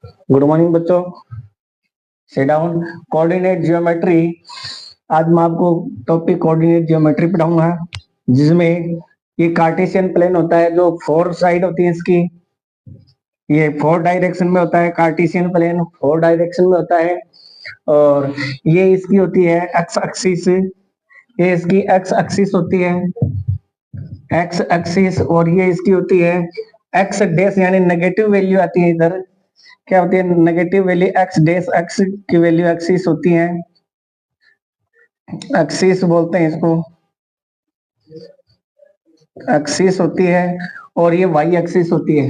Good morning बच्चों। Sit down. Coordinate geometry. आज मैं आपको टॉपिक कोऑर्डिनेट जियोमेट्री पढ़ाऊंगा, जिसमें ये कार्टेशियन प्लेन होता है, जो फोर साइड होती है इसकी। ये फोर डायरेक्शन में होता है। कार्टेशियन प्लेन फोर डायरेक्शन में होता है। और ये इसकी होती है एक्स एक्सिस। ये इसकी एक्स एक्सिस होती है, एक्स एक्सिस। और ये इसकी होती है एक्स डैश, यानी नेगेटिव वैल्यू आती है इधर। क्या होती है? Negative value x dash, x की वैल्यू एक्सिस होती है, एक्सिस बोलते हैं इसको, एक्सिस होती है। और ये वाई एक्सिस होती है,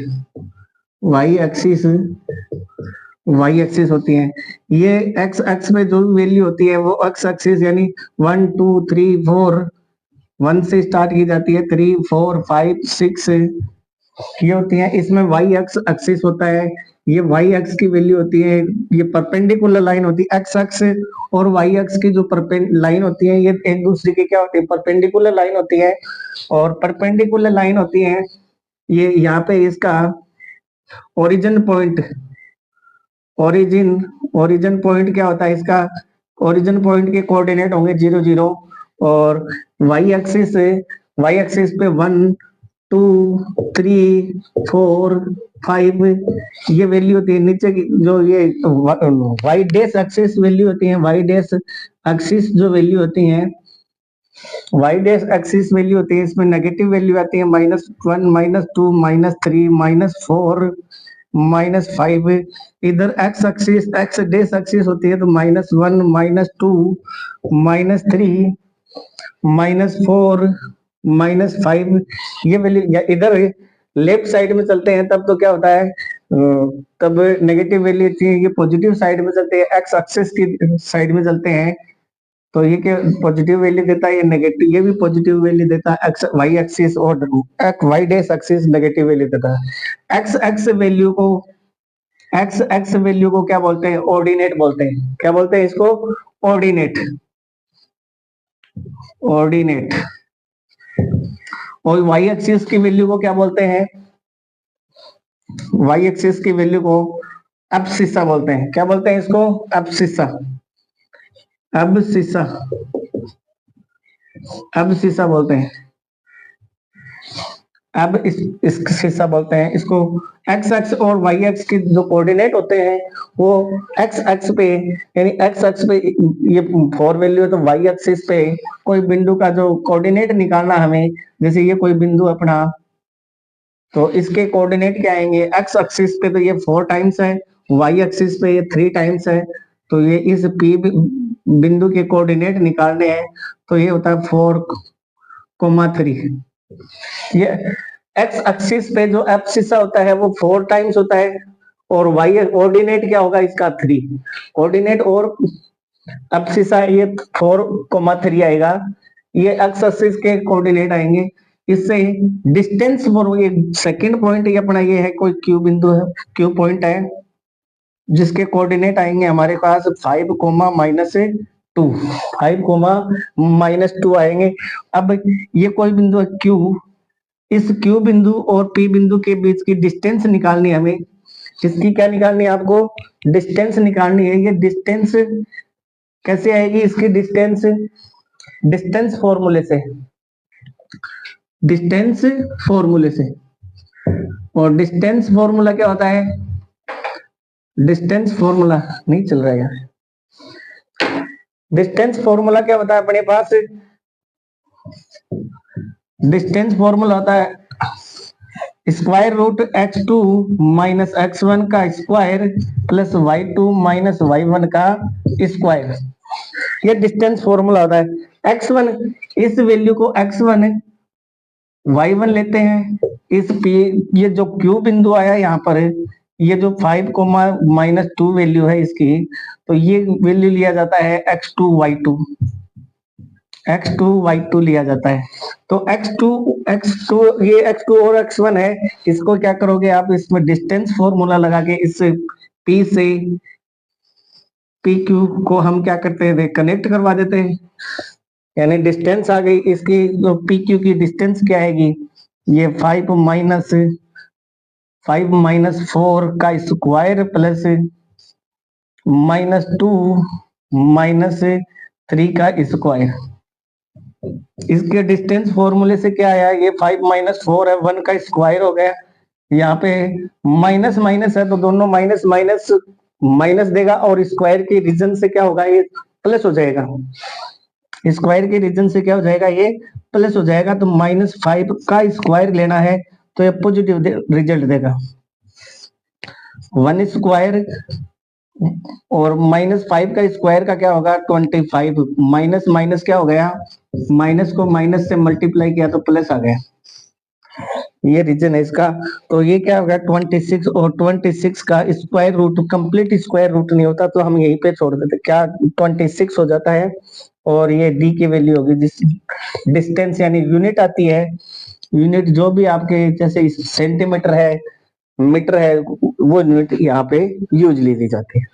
वाई एक्सिस, वाई एक्सिस होती है। ये एक्स एक्स में जो वैल्यू होती है वो एक्स एक्सिस, यानी 1 2 3 4, 1 से स्टार्ट की जाती है, 3 4 5 6 ये होती है। इसमें वाई एक्स एक्सिस होता है, ये वाई एक्स की वैल्यू होती है। ये परपेंडिकुलर लाइन होती है, एक्स एक्स और वाई एक्स की जो लाइन होती है, ये एक दूसरे की क्या होती है? परपेंडिकुलर लाइन होती है। और परपेंडिकुलर लाइन होती है, ये यहाँ पे इसका origin point, origin origin point क्या होता है इसका? ओरिजिन पॉइंट के कोऑर्डिनेट होंगे 0 0। और वाई एक्सिस, वाई एक्सिस पे 1 2 3 4 5 ये वैल्यू होती है। नीचे की जो ये वाई डैश एक्सिस वैल्यू होती है, वाई डैश एक्सिस जो वैल्यू होती है, वाई डैश एक्सिस वैल्यू होती है, इसमें नेगेटिव वैल्यू आती है -1 -2 -3 -4 -5। इधर x axis, x dash axis होती है, तो -1 -2 -3 -4 -5 ये वैल्यू। इधर लेफ्ट साइड में चलते हैं तब तो क्या होता है? तब नेगेटिव वैल्यू थी, ये पॉजिटिव साइड में चलते हैं, एक्स एक्सिस की साइड में चलते हैं, तो ये क्या पॉजिटिव वैल्यू देता है, ये नेगेटिव, ये भी पॉजिटिव वैल्यू देता है। एक्स वाई एक्सिस और x y dash axis negative value देता है। एक्स एक्स वैल्यू को, एक्स एक्स वैल्यू को क्या बोलते हैं? ऑर्डिनेट बोलते हैं। क्या बोलते हैं इसको? Ordinate, ordinate. और वाई एक्सिस की वैल्यू को क्या बोलते हैं? वाई एक्सिस की वैल्यू को एब्सिसा बोलते हैं। क्या बोलते हैं इसको? एब्सिसा, एब्सिसा, एब्सिसा बोलते हैं। अब इस शीशा बोलते हैं इसको। एक्स एक्स और वाई एक्स के जो कोऑर्डिनेट होते हैं वो एक्स एक्स पे, यानी एक्स एक्स पे ये फोर वैल्यू है, तो वाई एक्सिस पे कोई बिंदु का जो कोऑर्डिनेट निकालना हमें, जैसे ये कोई बिंदु अपना, तो इसके कोऑर्डिनेट क्या आएंगे? एक्स एक्सिस पे तो ये 4 टाइम्स है, वाई एक्सिस पे ये 3 टाइम्स है, तो ये इस पी बिंदु के कोऑर्डिनेट निकालने हैं, तो ये होता है 4,3। ये एक्स एक्सिस पे जो एब्सिसा होता है वो 4 टाइम्स होता है, और वाई ऑर्डिनेट क्या होगा इसका? 3 ऑर्डिनेट। और एब्सिसा ये 4,3 आएगा, ये एक्स एक्सिस के कोऑर्डिनेट आएंगे। इससे डिस्टेंस फॉर ये सेकंड पॉइंट ये अपना ये है, कोई क्यू बिंदु है, क्यू पॉइंट है, जिसके कोऑर्डिनेट आएंगे हमारे पास 5,-2, 5,-2 आएंगे। अब ये कोई बिंदु है क्यू, इस क्यू बिंदु और पी बिंदु के बीच की डिस्टेंस निकालनी है हमें। इसकी क्या निकालनी है आपको? डिस्टेंस निकालनी है। ये डिस्टेंस कैसे आएगी? इसकी डिस्टेंस डिस्टेंस फॉर्मूले से, डिस्टेंस फॉर्मूले से। और डिस्टेंस फॉर्मूला क्या होता है? डिस्टेंस फॉर्मूला नहीं चल रहा है। डिस्टेंस फॉर्मूला क्या होता है अपने पास? डिस्टेंस फॉर्मूला होता है square root x2 minus x1 का square plus y2 minus y1 का स्क्वायर। ये डिस्टेंस फॉर्मूला होता है। x1, इस वैल्यू को x1 y1 लेते हैं। इस p, ये जो q बिंदु आया यहाँ पर, ये जो 5,-2 वैल्यू है इसकी, तो ये वैल्यू लिया जाता है x2 y2, x2 y2 लिया जाता है। तो x2 ये x2 और x1 है, इसको क्या करोगे आप? इसमें डिस्टेंस फॉर्मूला लगा के इस p से pq को हम क्या करते हैं? कनेक्ट करवा देते हैं, यानी डिस्टेंस आ गई इसकी। जो pq की डिस्टेंस क्या आएगी? ये 5 5 माइनस 4 का स्क्वायर प्लस -2 माइनस 3 का स्क्वायर। इसके डिस्टेंस फॉर्मूले से क्या आया, ये 5 माइनस 4 है, 1 का स्क्वायर हो गया। यहाँ पे माइनस माइनस है तो दोनों माइनस माइनस माइनस देगा, और स्क्वायर के रीजन से क्या होगा, ये प्लस हो जाएगा। स्क्वायर के रीजन से क्या हो जाएगा, ये प्लस हो जाएगा। तो -5 का स्क्वायर लेना है तो ये पॉजिटिव रिजल्ट देगा। 1 स्क्वायर और -5 का स्क्वायर का क्या होगा, 25। माइनस माइनस क्या हो गया, माइनस को माइनस से मल्टीप्लाई किया तो प्लस आ गया। ये रीजन है इसका। तो ये क्या होगा 26, और 26 का square root, complete square root नहीं होता तो हम यहीं पे छोड़ देते, क्या 26 हो जाता है। और ये डी की वैल्यू होगी, जिस डिस्टेंस यानी यूनिट आती है, यूनिट जो भी आपके जैसे सेंटीमीटर है, मीटर है, वो यूनिट यहाँ पे यूज ली जाती है।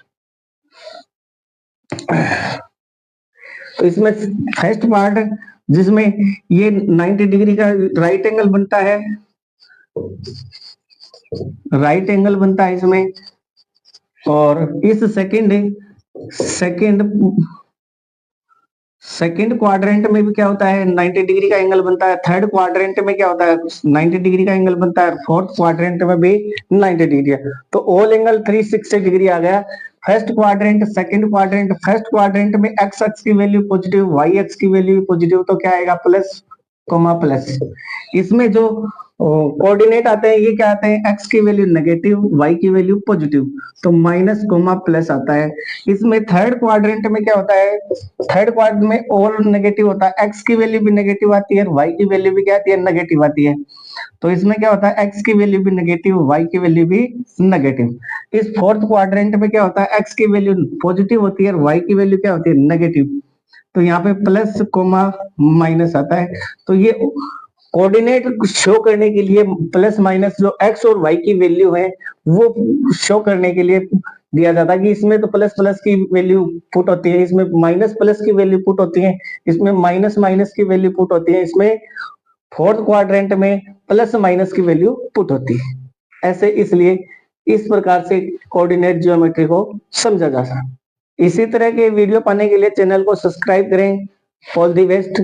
तो इसमें फर्स्ट पार्ट जिसमें ये 90 डिग्री का राइट एंगल बनता है, राइट एंगल बनता है इसमें। और इस सेकंड क्वाड्रेंट में भी क्या होता है, 90 डिग्री का एंगल बनता है। थर्ड क्वाड्रेंट में क्या होता है, 90 डिग्री का एंगल बनता है। फोर्थ क्वाड्रेंट में भी 90 डिग्री है। तो ऑल एंगल 360 डिग्री आ गया। First quadrant, second quadrant, first quadrant में एक्स अक्ष की वैल्यू पॉजिटिव, वाई अक्ष की वैल्यू पॉजिटिव, तो क्या आएगा प्लस कोमा प्लस। इसमें जो कोऑर्डिनेट आते हैं ये क्या आते हैं, एक्स की वैल्यू नेगेटिव, वाई की वैल्यू पॉजिटिव, तो माइनस कोमा प्लस आता है। इसमें थर्ड क्वाड्रेंट में क्या होता है, थर्ड क्वाड्रेंट में ऑल नेगेटिव होता है, एक्स की वैल्यू भी नेगेटिव आती है, वाई की वैल्यू भी क्या आती है, नेगेटिव आती है। तो इसमें क्या होता है, एक्स की वैल्यू भी नेगेटिव, वाई की वैल्यू भी नेगेटिव। इस फोर्थ क्वाड्रेंट में क्या होता है, एक्स की वैल्यू पॉजिटिव होती है, वाई की वैल्यू क्या होती है, नेगेटिव। तो यहाँ पे प्लस कोमा माइनस आता है। तो ये कोऑर्डिनेट शो करने के लिए प्लस माइनस जो एक्स और वाई की वैल्यू है वो शो करने के लिए दिया जाता है कि इसमें तो प्लस प्लस की वैल्यू पुट होती है, इसमें माइनस प्लस की वैल्यू पुट होती है, इसमें माइनस माइनस की वैल्यू पुट होती है, इसमें फोर्थ क्वाड्रेंट में प्लस माइनस की वैल्यू पुट होती है। ऐसे इसलिए इस प्रकार से कोऑर्डिनेट ज्योमेट्री को समझा जा सकता है। इसी तरह के वीडियो पाने के लिए चैनल को सब्सक्राइब करें। All the best.